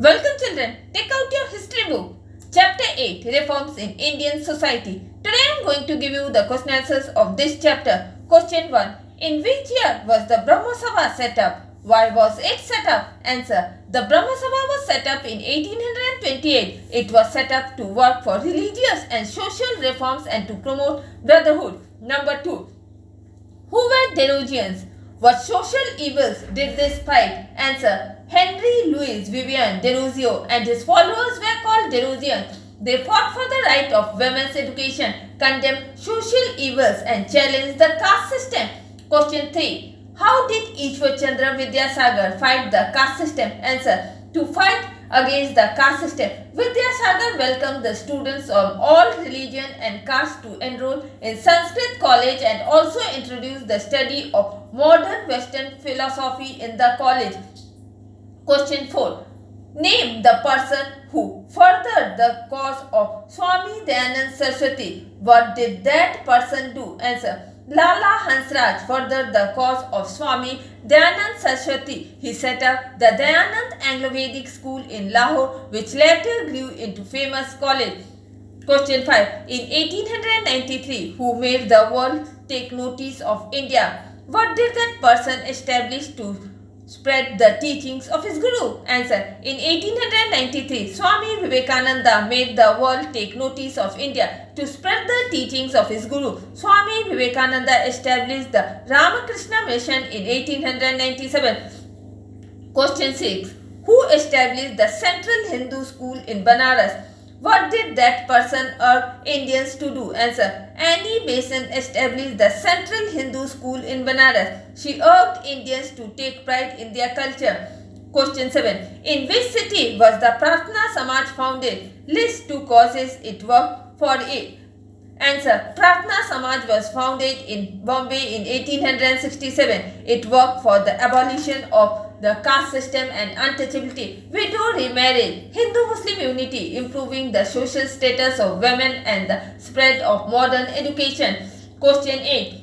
Welcome children, take out your history book. Chapter 8 Reforms in Indian Society. Today I am going to give you the question answers of this chapter. Question 1. In which year was the Brahmo Sabha set up? Why was it set up? Answer. The Brahmo Sabha was set up in 1828. It was set up to work for religious and social reforms and to promote brotherhood. Number 2. Who were Derozians? What social evils did they fight? Answer. Henry Louis Vivian Derozio and his followers were called Derozians. They fought for the right of women's education, condemned social evils and challenged the caste system. Question 3. How did Ishwar Chandra Vidyasagar fight the caste system? Answer. To fight against the caste system, Vidyasagar welcomed the students of all religion and caste to enroll in Sanskrit college and also introduced the study of modern Western philosophy in the college. Question 4. Name the person who furthered the cause of Swami Dayanand Saraswati. What did that person do? Answer. Lala Hansraj furthered the cause of Swami Dayanand Saraswati. He set up the Dayanand Anglo-Vedic School in Lahore, which later grew into famous college. Question 5. In 1893, who made the world take notice of India? What did that person establish to spread the teachings of his guru? Answer. In 1893, Swami Vivekananda made the world take notice of India to spread the teachings of his guru. Swami Vivekananda established the Ramakrishna Mission in 1897. Question 6. Who established the Central Hindu School in Banaras? What did that person urge Indians to do? Answer. Annie Besant established the Central Hindu School in Banaras. She urged Indians to take pride in their culture. Question 7. In which city was the Prarthana Samaj founded? List 2 causes it worked for it. Answer. Prarthana Samaj was founded in Bombay in 1867. It worked for the abolition of the caste system and untouchability, widow remarriage, Hindu-Muslim unity, improving the social status of women and the spread of modern education. Question 8.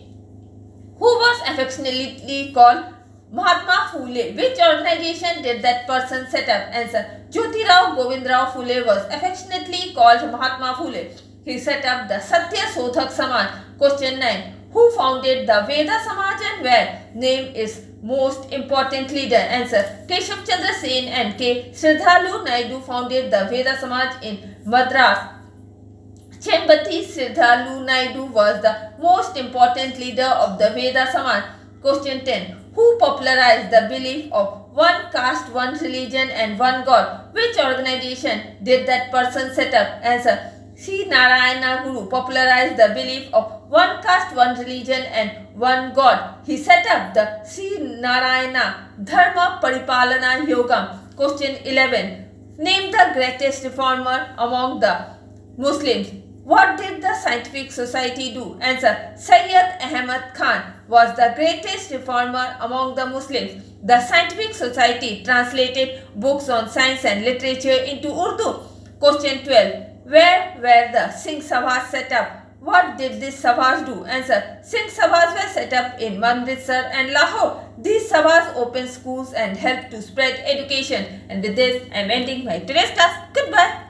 Who was affectionately called Mahatma Phule? Which organization did that person set up? Answer. Jyotirao Govindrao Phule was affectionately called Mahatma Phule. He set up the Satya Sodhak Samaj. Question 9. Who founded the Veda Samaj and where? Name is most important leader. Answer. Keshav Chandra Sen and K. Sridharu Naidu founded the Veda Samaj in Madras. Chembati Sridharu Naidu was the most important leader of the Veda Samaj. Question 10. Who popularized the belief of one caste, one religion and one God? Which organization did that person set up? Answer. Sri Narayana Guru popularized the belief of one caste, one religion and one God. He set up the Sri Narayana Dharma Paripalana Yogam. Question 11. Name the greatest reformer among the Muslims. What did the Scientific Society do? Answer. Sayyid Ahmad Khan was the greatest reformer among the Muslims. The Scientific Society translated books on science and literature into Urdu. Question 12. Where were the Singh Sabhas set up? What did these Sabhas do? Answer. Singh Sabhas were set up in Amritsar and Lahore. These Sabhas opened schools and helped to spread education. And with this, I am ending my today's class. Goodbye.